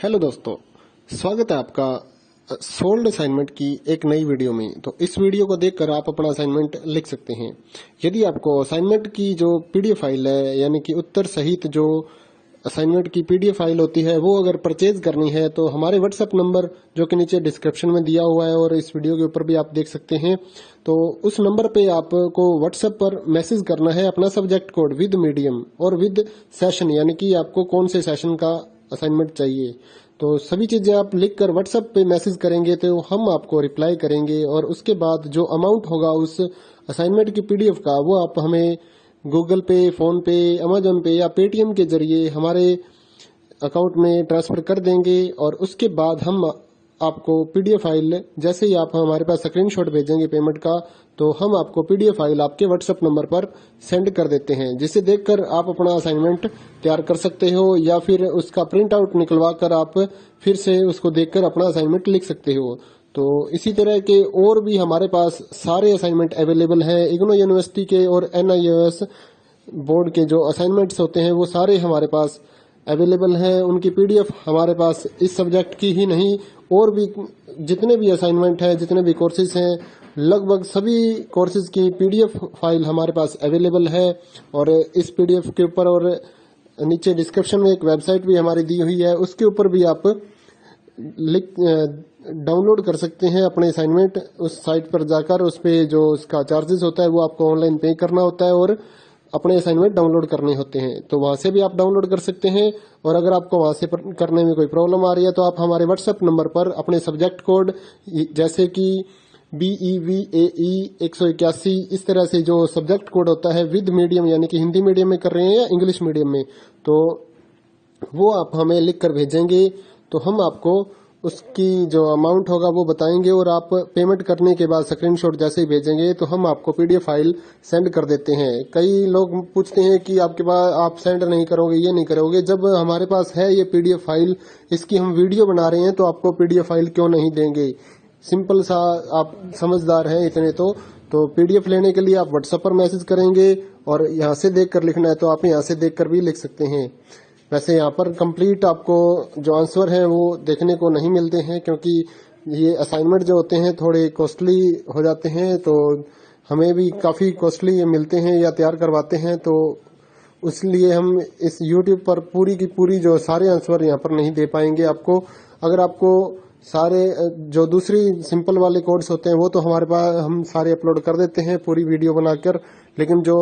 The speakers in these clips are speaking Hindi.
हेलो दोस्तों, स्वागत है आपका सोल्ड असाइनमेंट की एक नई वीडियो में। तो इस वीडियो को देखकर आप अपना असाइनमेंट लिख सकते हैं। यदि आपको असाइनमेंट की जो पीडीएफ फाइल है, यानी कि उत्तर सहित जो असाइनमेंट की पीडीएफ फाइल होती है, वो अगर परचेज करनी है तो हमारे व्हाट्सएप नंबर जो कि नीचे डिस्क्रिप्शन में दिया हुआ है और इस वीडियो के ऊपर भी आप देख सकते हैं, तो उस नंबर पे आपको व्हाट्सएप पर मैसेज करना है अपना सब्जेक्ट कोड विद मीडियम और विद सेशन, यानी कि आपको कौन से सेशन का असाइनमेंट चाहिए। तो सभी चीजें आप लिखकर व्हाट्सएप पे मैसेज करेंगे तो हम आपको रिप्लाई करेंगे और उसके बाद जो अमाउंट होगा उस असाइनमेंट की पीडीएफ का, वो आप हमें गूगल पे, फोन पे, अमेजोन पे या पेटीएम के जरिए हमारे अकाउंट में ट्रांसफर कर देंगे। और उसके बाद हम आपको पीडीएफ फाइल, जैसे ही आप हमारे पास स्क्रीनशॉट भेजेंगे पेमेंट का, तो हम आपको पीडीएफ फाइल आपके व्हाट्सएप नंबर पर सेंड कर देते हैं, जिसे देखकर आप अपना असाइनमेंट तैयार कर सकते हो या फिर उसका प्रिंट आउट निकलवा कर आप फिर से उसको देखकर अपना असाइनमेंट लिख सकते हो। तो इसी तरह के और भी हमारे पास सारे असाइनमेंट अवेलेबल हैं। इग्नो यूनिवर्सिटी के और NIOS बोर्ड के जो असाइनमेंट्स होते हैं वो सारे हमारे पास अवेलेबल है। उनकी पीडीएफ हमारे पास इस सब्जेक्ट की ही नहीं, और भी जितने भी असाइनमेंट हैं, जितने भी कोर्सेज हैं, लगभग सभी कोर्सेज की पीडीएफ फाइल हमारे पास अवेलेबल है। और इस पीडीएफ के ऊपर और नीचे डिस्क्रिप्शन में एक वेबसाइट भी हमारी दी हुई है, उसके ऊपर भी आप डाउनलोड कर सकते हैं अपने असाइनमेंट। उस साइट पर जाकर उस पे जो उसका चार्जेस होता है वो आपको ऑनलाइन पे करना होता है और अपने असाइनमेंट डाउनलोड करने होते हैं। तो वहां से भी आप डाउनलोड कर सकते हैं। और अगर आपको वहां से करने में कोई प्रॉब्लम आ रही है तो आप हमारे व्हाट्सएप नंबर पर अपने सब्जेक्ट कोड, जैसे कि BEVAE 181, इस तरह से जो सब्जेक्ट कोड होता है विद मीडियम, यानी कि हिंदी मीडियम में कर रहे हैं या इंग्लिश मीडियम में, तो वो आप हमें लिख कर भेजेंगे तो हम आपको उसकी जो अमाउंट होगा वो बताएंगे। और आप पेमेंट करने के बाद स्क्रीनशॉट जैसे ही भेजेंगे तो हम आपको पीडीएफ फाइल सेंड कर देते हैं। कई लोग पूछते हैं कि आपके पास आप सेंड नहीं करोगे, ये नहीं करोगे। जब हमारे पास है ये पीडीएफ फाइल, इसकी हम वीडियो बना रहे हैं, तो आपको पीडीएफ फाइल क्यों नहीं देंगे। सिंपल सा, आप समझदार हैं इतने तो पीडीएफ लेने के लिए आप व्हाट्सएप पर मैसेज करेंगे और यहाँ से देख कर लिखना है तो आप यहाँ से देख कर भी लिख सकते हैं। वैसे यहाँ पर कंप्लीट आपको जो आंसर है वो देखने को नहीं मिलते हैं, क्योंकि ये असाइनमेंट जो होते हैं थोड़े कॉस्टली हो जाते हैं, तो हमें भी काफ़ी कॉस्टली ये मिलते हैं या तैयार करवाते हैं। तो इसलिए हम इस YouTube पर पूरी की पूरी जो सारे आंसर यहाँ पर नहीं दे पाएंगे आपको। अगर आपको सारे जो दूसरी सिंपल वाले कोड्स होते हैं वो तो हमारे पास हम सारे अपलोड कर देते हैं पूरी वीडियो बनाकर, लेकिन जो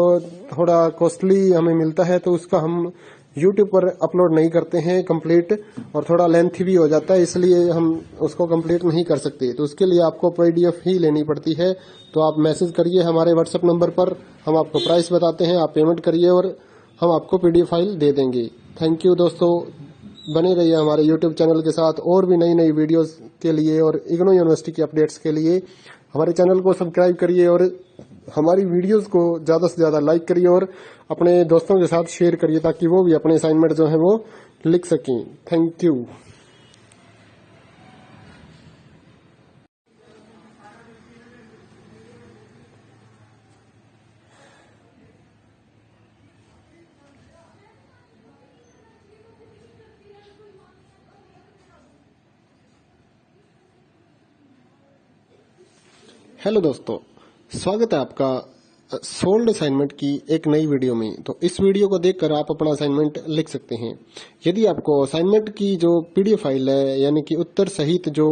थोड़ा कॉस्टली हमें मिलता है तो उसका हम YouTube पर अपलोड नहीं करते हैं कंप्लीट, और थोड़ा लेंथी भी हो जाता है, इसलिए हम उसको कंप्लीट नहीं कर सकते। तो उसके लिए आपको पीडीएफ ही लेनी पड़ती है। तो आप मैसेज करिए हमारे व्हाट्सएप नंबर पर, हम आपको प्राइस बताते हैं, आप पेमेंट करिए और हम आपको पीडीएफ फाइल दे देंगे। थैंक यू दोस्तों, बने रहिए हमारे YouTube चैनल के साथ और भी नई नई वीडियोस के लिए और इग्नो यूनिवर्सिटी के अपडेट्स के लिए हमारे चैनल को सब्सक्राइब करिए और हमारी वीडियोस को ज़्यादा से ज़्यादा लाइक करिए और अपने दोस्तों के साथ शेयर करिए, ताकि वो भी अपने असाइनमेंट जो है वो लिख सकें। Thank you. हेलो दोस्तों, स्वागत है आपका सोल्ड असाइनमेंट की एक नई वीडियो में। तो इस वीडियो को देखकर आप अपना असाइनमेंट लिख सकते हैं। यदि आपको असाइनमेंट की जो पीडीएफ फाइल है, यानी कि उत्तर सहित जो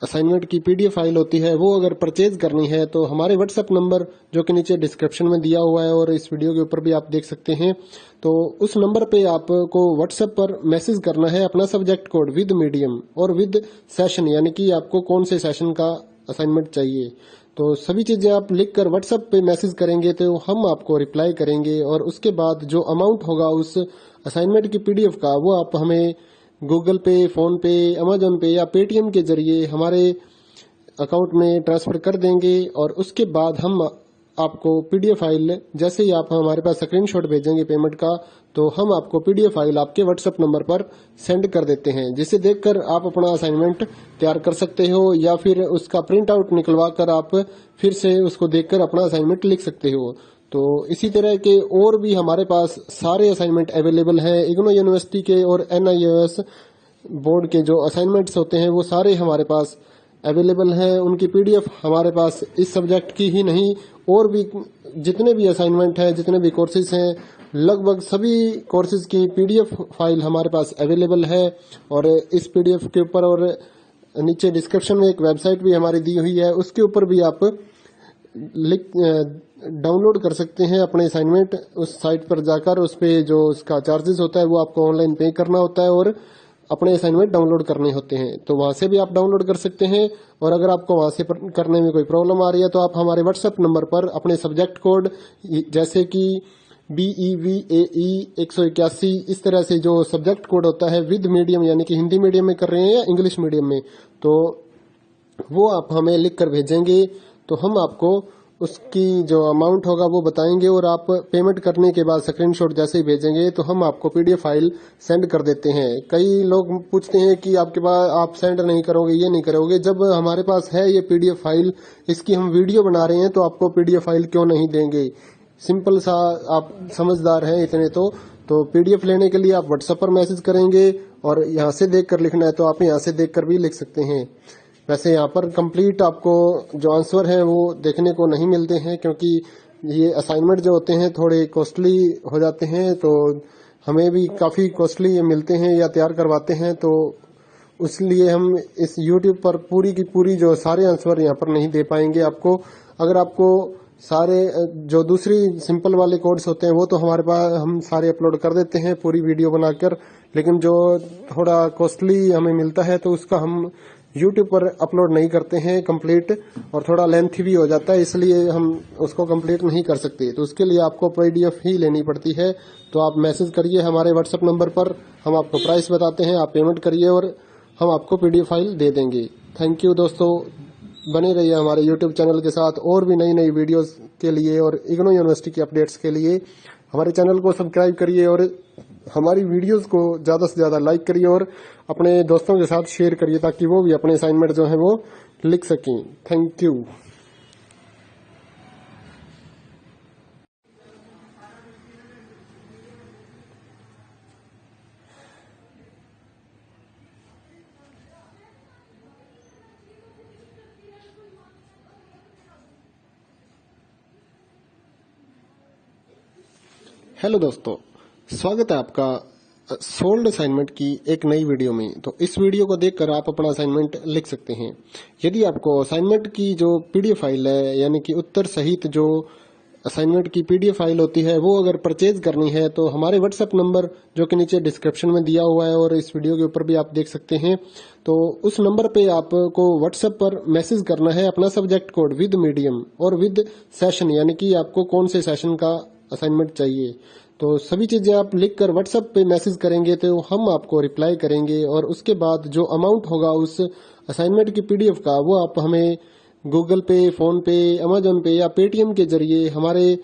असाइनमेंट की पीडीएफ फाइल होती है, वो अगर परचेज करनी है तो हमारे व्हाट्सएप नंबर जो कि नीचे डिस्क्रिप्शन में दिया हुआ है और इस वीडियो के ऊपर भी आप देख सकते हैं, तो उस नंबर पे आपको व्हाट्सएप पर मैसेज करना है अपना सब्जेक्ट कोड विद मीडियम और विद सेशन, यानी कि आपको कौन से सेशन का असाइनमेंट चाहिए। तो सभी चीजें आप लिखकर व्हाट्सएप पे मैसेज करेंगे तो हम आपको रिप्लाई करेंगे और उसके बाद जो अमाउंट होगा उस असाइनमेंट की पीडीएफ का, वो आप हमें गूगल पे, फोन पे, अमेजोन पे या पेटीएम के जरिए हमारे अकाउंट में ट्रांसफर कर देंगे। और उसके बाद हम आपको पीडीएफ फाइल, जैसे ही आप हमारे पास स्क्रीनशॉट भेजेंगे पेमेंट का, तो हम आपको पीडीएफ फाइल आपके व्हाट्सएप नंबर पर सेंड कर देते हैं, जिसे देखकर आप अपना असाइनमेंट तैयार कर सकते हो या फिर उसका प्रिंट आउट निकलवा कर आप फिर से उसको देखकर अपना असाइनमेंट लिख सकते हो। तो इसी तरह के और भी हमारे पास सारे असाइनमेंट अवेलेबल हैं। इग्नो यूनिवर्सिटी के और NIOS बोर्ड के जो असाइनमेंट्स होते हैं वो सारे हमारे पास अवेलेबल हैं। उनकी पीडीएफ हमारे पास इस सब्जेक्ट की ही नहीं, और भी जितने भी असाइनमेंट हैं, जितने भी कोर्सेज हैं, लगभग सभी कोर्सेज की पीडीएफ फाइल हमारे पास अवेलेबल है। और इस पीडीएफ के ऊपर और नीचे डिस्क्रिप्शन में एक वेबसाइट भी हमारी दी हुई है, उसके ऊपर भी आप डाउनलोड कर सकते हैं अपने असाइनमेंट। उस साइट पर जाकर उस पे जो उसका चार्जेस होता है वो आपको ऑनलाइन पे करना होता है और अपने असाइनमेंट डाउनलोड करने होते हैं। तो वहां से भी आप डाउनलोड कर सकते हैं। और अगर आपको वहां से करने में कोई प्रॉब्लम आ रही है तो आप हमारे व्हाट्सएप नंबर पर अपने सब्जेक्ट कोड जैसे कि BEVAE 181 इस तरह से जो सब्जेक्ट कोड होता है विद मीडियम, यानी कि हिंदी मीडियम में कर रहे हैं या इंग्लिश मीडियम में, तो वो आप हमें लिख कर भेजेंगे तो हम आपको उसकी जो अमाउंट होगा वो बताएंगे। और आप पेमेंट करने के बाद स्क्रीनशॉट जैसे ही भेजेंगे तो हम आपको पीडीएफ फाइल सेंड कर देते हैं। कई लोग पूछते हैं कि आपके पास आप सेंड नहीं करोगे, ये नहीं करोगे। जब हमारे पास है ये पीडीएफ फाइल, इसकी हम वीडियो बना रहे हैं, तो आपको पीडीएफ फाइल क्यों नहीं देंगे। सिंपल सा, आप समझदार हैं इतने तो पीडीएफ लेने के लिए आप व्हाट्सएप पर मैसेज करेंगे और यहाँ से देख कर लिखना है तो आप यहाँ से देख कर भी लिख सकते हैं। वैसे यहाँ पर कंप्लीट आपको जो आंसर है वो देखने को नहीं मिलते हैं, क्योंकि ये असाइनमेंट जो होते हैं थोड़े कॉस्टली हो जाते हैं, तो हमें भी काफ़ी कॉस्टली मिलते हैं या तैयार करवाते हैं। तो इसलिए हम इस YouTube पर पूरी की पूरी जो सारे आंसर यहाँ पर नहीं दे पाएंगे आपको। अगर आपको सारे जो दूसरी सिंपल वाले कोड्स होते हैं वो तो हमारे पास हम सारे अपलोड कर देते हैं पूरी वीडियो बनाकर, लेकिन जो थोड़ा कॉस्टली हमें मिलता है तो उसका हम YouTube पर अपलोड नहीं करते हैं कंप्लीट, और थोड़ा लेंथी भी हो जाता है, इसलिए हम उसको कंप्लीट नहीं कर सकते। तो उसके लिए आपको पीडीएफ ही लेनी पड़ती है। तो आप मैसेज करिए हमारे व्हाट्सएप नंबर पर, हम आपको प्राइस बताते हैं, आप पेमेंट करिए और हम आपको पीडीएफ फाइल दे देंगे। थैंक यू दोस्तों, बने रहिए हमारे यूट्यूब चैनल के साथ और भी नई नई वीडियोस के लिए और इग्नो यूनिवर्सिटी की अपडेट्स के लिए हमारे चैनल को सब्सक्राइब करिए और हमारी वीडियोस को ज़्यादा से ज़्यादा लाइक करिए और अपने दोस्तों के साथ शेयर करिए ताकि वो भी अपने असाइनमेंट जो है वो लिख सकें। Thank you. हेलो दोस्तों, स्वागत है आपका सोल्ड असाइनमेंट की एक नई वीडियो में। तो इस वीडियो को देखकर आप अपना असाइनमेंट लिख सकते हैं। यदि आपको असाइनमेंट की जो पीडीएफ फाइल है, यानी कि उत्तर सहित जो असाइनमेंट की पीडीएफ फाइल होती है, वो अगर परचेज करनी है तो हमारे व्हाट्सएप नंबर जो कि नीचे डिस्क्रिप्शन में दिया हुआ है और इस वीडियो के ऊपर भी आप देख सकते हैं, तो उस नंबर पे आपको व्हाट्सएप पर मैसेज करना है अपना सब्जेक्ट कोड विद मीडियम और विद सेशन, यानी कि आपको कौन से सेशन का असाइनमेंट चाहिए। तो सभी चीजें आप लिखकर व्हाट्सएप पे मैसेज करेंगे तो हम आपको रिप्लाई करेंगे, और उसके बाद जो अमाउंट होगा उस असाइनमेंट की पीडीएफ का वो आप हमें गूगल पे, फोन पे, अमेजन पे या पेटीएम के जरिए हमारे